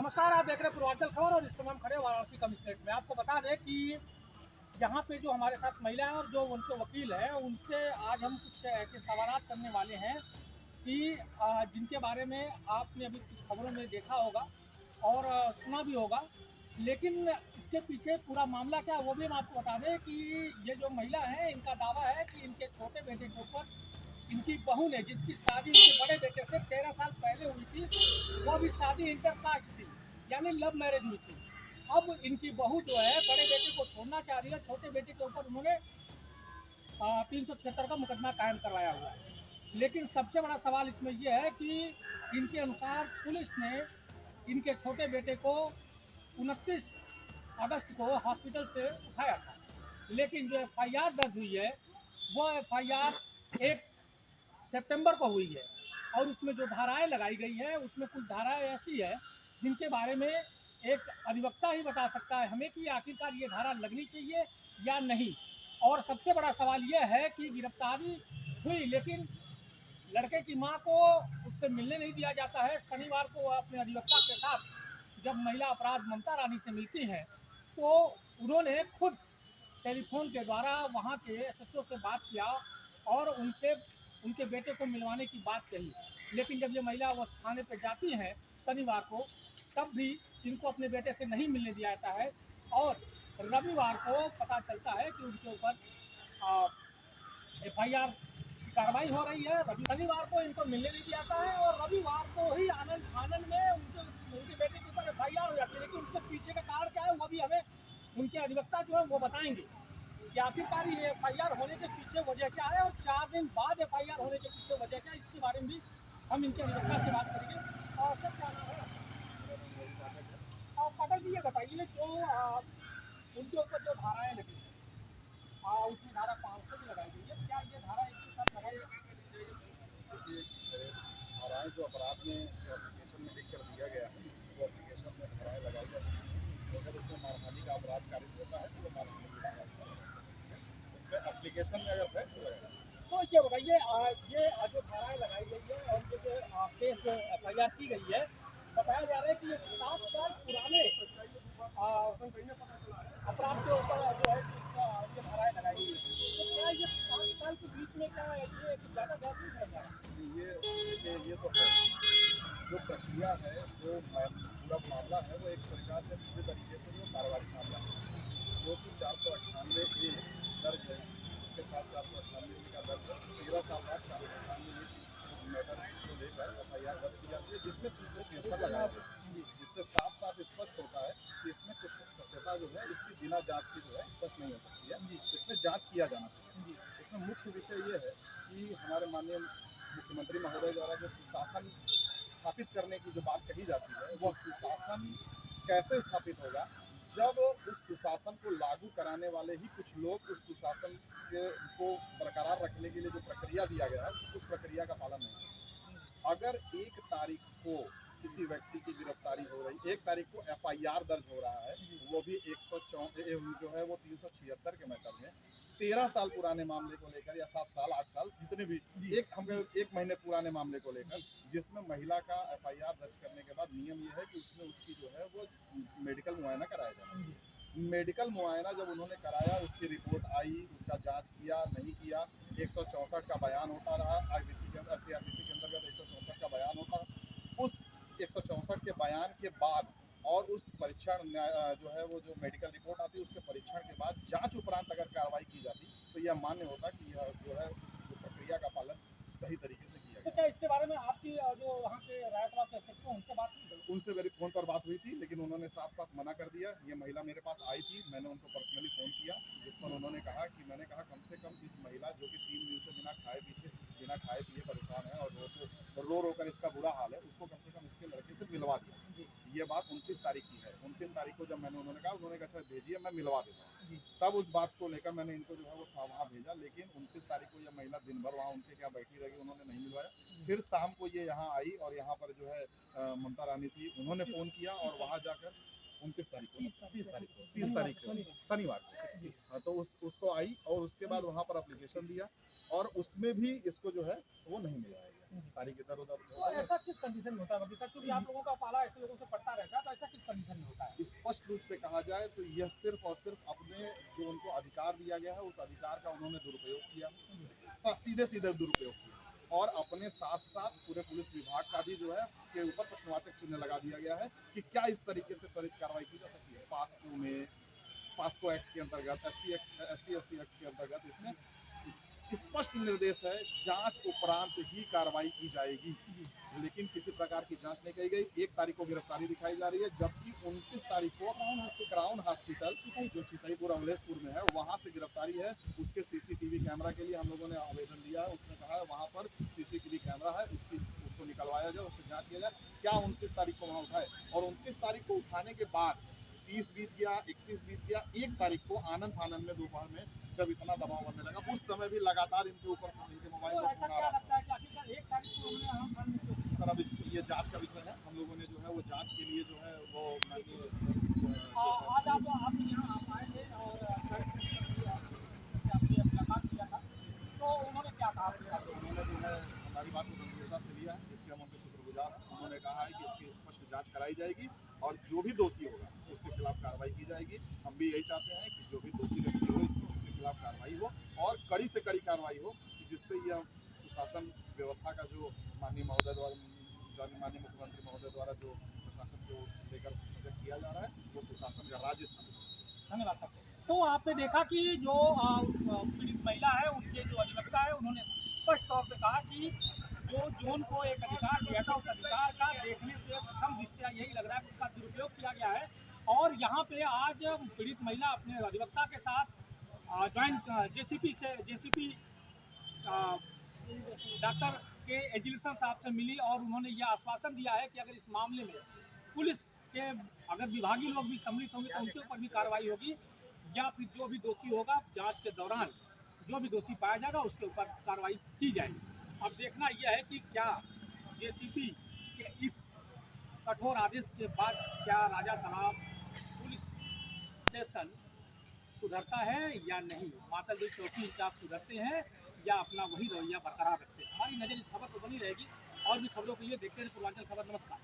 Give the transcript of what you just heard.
नमस्कार, आप देख रहे हैं पूर्वांचल खबर और इस समय हम खड़े हैं वाराणसी कमिश्नरेट में। आपको बता दें कि यहाँ पे जो हमारे साथ महिला हैं और जो उनके वकील हैं, उनसे आज हम कुछ ऐसे सवाल करने वाले हैं कि जिनके बारे में आपने अभी कुछ खबरों में देखा होगा और सुना भी होगा, लेकिन इसके पीछे पूरा मामला क्या है वो भी हम आपको बता दें कि ये जो महिला है, इनका दावा है कि इनके छोटे बेटे के ऊपर इनकी बहू ने, जिसकी शादी इनके बड़े बेटे से 13 साल पहले हुई थी, वो भी शादी इंटरकास्ट थी, यानी लव मैरिज हुई थी। अब इनकी बहू जो है बड़े बेटे को छोड़ना चाह रही है, छोटे बेटे के ऊपर उन्होंने 376 का मुकदमा कायम करवाया हुआ है। लेकिन सबसे बड़ा सवाल इसमें यह है कि इनके अनुसार पुलिस ने इनके छोटे बेटे को 29 अगस्त को हॉस्पिटल से उठाया था, लेकिन जो FIR दर्ज हुई है वो FIR 1 सितंबर को हुई है और उसमें जो धाराएं लगाई गई है उसमें कुछ धाराएं ऐसी है जिनके बारे में एक अधिवक्ता ही बता सकता है हमें कि आखिरकार ये धारा लगनी चाहिए या नहीं। और सबसे बड़ा सवाल यह है कि गिरफ्तारी हुई, लेकिन लड़के की मां को उससे मिलने नहीं दिया जाता है। शनिवार को अपने अधिवक्ता के साथ जब महिला अपराध ममता रानी से मिलती हैं तो उन्होंने खुद टेलीफोन के द्वारा वहाँ के SHO से बात किया और उनसे उनके बेटे को मिलवाने की बात कही। लेकिन जब ये महिला वो थाने पर जाती हैं शनिवार को, तब भी इनको अपने बेटे से नहीं मिलने दिया जाता है और रविवार को पता चलता है कि उनके ऊपर FIR की कार्रवाई हो रही है। शनिवार को इनको मिलने नहीं दिया जाता है और रविवार को ही आनंद आनंद में उनके बेटे के ऊपर FIR हो जाती है। लेकिन उसके पीछे का कारण क्या है वो भी हमें उनके अधिवक्ता जो है वो बताएंगे कि आखिरकार ये FIR होने के पीछे वजह क्या है और 4 दिन बाद FIR होने के पीछे वजह क्या है, इसके बारे में भी हम इनके अधिवक्ता से बात करेंगे। और सर क्या नाम है? और पाठक जी ये बताइए जो उनके ऊपर जो धाराएं लगी हैं, उसमें धारा 500 भी लगाई गई है, क्या ये धारा इसके साथ लगाई धाराएं जो अपराध में जो एप्लीकेशन में लिख कर दिया गया है वो एप्लीकेशन में धाराएं लगाई जाती हैं। अगर उसमें मानहानि का अपराध कारित होता है तो वो मानहानि की धारा उसमें एप्लीकेशन में अगर है तो लगेगा। तो ये बताइए ये जो धाराएं लगाई गई है और ये जो केस FIR की गई है, बताया जा रहा है कि ये 7 साल पुराने अपराध के ऊपर जो है ये धाराएं लगाई गई है। तो क्या ये 5 साल के बीच में क्या है, ये ज़्यादा गैप नहीं पड़ रहा? ये तो है जो प्रक्रिया है जो पूरा मामला है वो एक प्रकार से पूरे तरीके से जो पारिवारिक मामला है जो कि 498 दर्ज है, उसके साथ 498 का दर्ज है। 13 साल बाद 498 मैटर को लेकर FIR दर्ज की जाती है जिसमें 376 लगाया गया है, जिससे साफ साफ स्पष्ट होता है कि इसमें कुछ सत्यता जो है इसकी बिना जांच की जो है स्पष्ट नहीं हो सकती है, इसमें जांच किया जाना चाहिए। इसमें मुख्य विषय ये है कि हमारे माननीय मुख्यमंत्री महोदय द्वारा जो सुशासन स्थापित करने की जो बात कही जाती है वह सुशासन कैसे स्थापित होगा जब उस सुशासन को लागू कराने वाले ही कुछ लोग उस सुशासन को बरकरार रखने के लिए जो प्रक्रिया दिया गया है उस प्रक्रिया का पालन नहीं करते। अगर 1 तारीख को किसी व्यक्ति की गिरफ्तारी हो रही, 1 तारीख को FIR दर्ज हो रहा है, वो भी 104 जो है वो 376 के मैटर में 13 साल पुराने मामले को लेकर या 7 साल 8 साल जितने भी एक महीने पुराने मामले को लेकर, जिसमें महिला का FIR दर्ज करने के बाद नियम ये है कि उसमें उसकी जो है वो मेडिकल मुआयना कराया जाए। मेडिकल मुआयना जब उन्होंने कराया उसकी रिपोर्ट आई, उसका जांच किया नहीं किया, 164 का बयान होता रहा IPC के अंदर, CRPC के अंतर्गत 164 का बयान होता, उस 164 के बयान के बाद और उस परीक्षण जो है वो जो मेडिकल रिपोर्ट आती उसके परीक्षण के बाद जांच उपरांत अगर कार्रवाई की जाती तो यह मान्य होता कि यह जो है जो प्रक्रिया का पालन सही तरीके से किया तो गया। क्या इसके बारे में आपकी जो वहाँ के रायपुरा के SHO उनसे बात हुई? उनसे मेरी फ़ोन पर बात हुई थी लेकिन उन्होंने साफ साफ मना कर दिया। ये महिला मेरे पास आई थी, मैंने उनको पर्सनली फ़ोन किया जिस पर उन्होंने कहा कि मैंने कहा कम से कम इस महिला जो कि 3 दिन से बिना खाए पिए परेशान है और रो रो कर इसका बुरा हाल है, उसको कम से कम इसके लड़के से मिलवा दिया। ये बात 29 तारीख की है। 29 तारीख को जब मैंने उन्होंने कहा अच्छा भेजिए मैं मिलवा देता हूँ, तब उस बात को लेकर मैंने इनको जो है वो वहाँ भेजा। लेकिन 29 तारीख को यह महिला दिन भर वहाँ उनके क्या बैठी रही, उन्होंने नहीं मिलवाया। फिर शाम को ये यहाँ आई और यहाँ पर जो है ममता रानी थी, उन्होंने फ़ोन किया और वहाँ जाकर 29 तारीख को 30 तारीख को शनिवार को हाँ, तो उसको आई और उसके बाद वहाँ पर एप्लीकेशन दिया और उसमें भी इसको जो है वो नहीं मिलवाया गया। तारीख इधर उधर तो ऐसा किस कंडीशन में होता है? क्योंकि आप लोगों का पाला ऐसे लोगों से पड़ता रहता है, तो ऐसा कहा जाए तो यह सिर्फ और सिर्फ अपने जो उनको अधिकार दिया गया है उस अधिकार का उन्होंने दुरुपयोग किया, सीधे सीधे दुरुपयोग किया। और अपने साथ साथ पूरे पुलिस विभाग का भी जो है के ऊपर प्रश्नवाचक चिन्ह लगा दिया गया है कि क्या इस तरीके से त्वरित कार्रवाई की जा सकती है। पास्को एक्ट के अंतर्गत, STFC एक्ट के अंतर्गत इसमें स्पष्ट निर्देश है, जांच उपरांत ही कार्रवाई की जाएगी। लेकिन किसी प्रकार की जांच नहीं की गई। 1 तारीख को गिरफ्तारी दिखाई जा रही है, जबकि 29 तारीख को क्राउन हॉस्पिटल जो चितईपुर अमलेशपुर में है वहां से गिरफ्तारी है। उसके CCTV कैमरा के लिए हम लोगों ने आवेदन दिया है। उसने कहा है वहां पर CCTV कैमरा है, उसको निकलवाया जाए, उससे जांच किया जाए क्या 29 तारीख को वहां उठाए। और 29 तारीख को उठाने के बाद 30 बीत गया, 31 बीत गया, 1 तारीख को आनंद फानंद में दोपहर में जब इतना दबाव बनने लगा, उस समय भी लगातार इनके ऊपर इनके मोबाइल तो पर ऐसा फोन आ क्या रहा था। लगता है कि आखिरकार 1 तारीख को उन्होंने आनंद फानंद में क्यों? सर अब ये जांच का विषय है। हम लोगों ने जो है वो जांच के लिए जो है वो माननीय आज आप यहाँ आप आए थे और आपने मुलाकात किया था, तो उन्होंने क्या कहा आपके साथ? उन्होंने जो है हमारी बात को गंभीरता से लिया है, जिसके हम उनके शुक्रगुजार हैं। उन्होंने कहा है कि इसकी स्पष्ट जांच कराई जाएगी और जो भी दोषी होगा उसके खिलाफ कार्रवाई की जाएगी। हम भी यही चाहते हैं कि जो भी दोषी व्यक्ति हो इसमें उसके खिलाफ कार्रवाई हो और कड़ी से कड़ी कार्रवाई हो, जिससे यह सुशासन व्यवस्था का जो माननीय मुख्यमंत्री महोदय द्वारा जो प्रशासन को लेकर प्रोजेक्ट किया जा रहा है वो सुशासन का राज्य स्थापित हो। धन्यवाद सर। तो आपने देखा कि जो पीड़ित महिला है उनके जो अधिवक्ता है उन्होंने स्पष्ट तौर पे कहा कि जो जोन को एक अधिकार दिया था उस अधिकार का देखने से प्रथम दृष्टया यही लग रहा है कि उसका दुरुपयोग किया गया है। और यहाँ पे आज पीड़ित महिला अपने अधिवक्ता के साथ ज्वाइंट JCP डॉक्टर के एजुकेशन साहब से मिली और उन्होंने यह आश्वासन दिया है कि अगर इस मामले में पुलिस के अगर विभागीय लोग भी सम्मिलित होंगे तो उनके ऊपर भी कार्रवाई होगी, या फिर जो भी दोषी होगा जांच के दौरान जो भी दोषी पाया जाएगा उसके ऊपर कार्रवाई की जाएगी। अब देखना यह है कि क्या JCP के इस कठोर आदेश के बाद क्या राजा तालाब पुलिस स्टेशन सुधरता है या नहीं, मातलदेव चौकी इंचार्ज सुधरते हैं या अपना वही रवैया बरकरार रखते हैं। हमारी नज़र इस खबर पर बनी रहेगी और भी खबरों के लिए देखते हैं पूर्वांचल खबर। नमस्कार।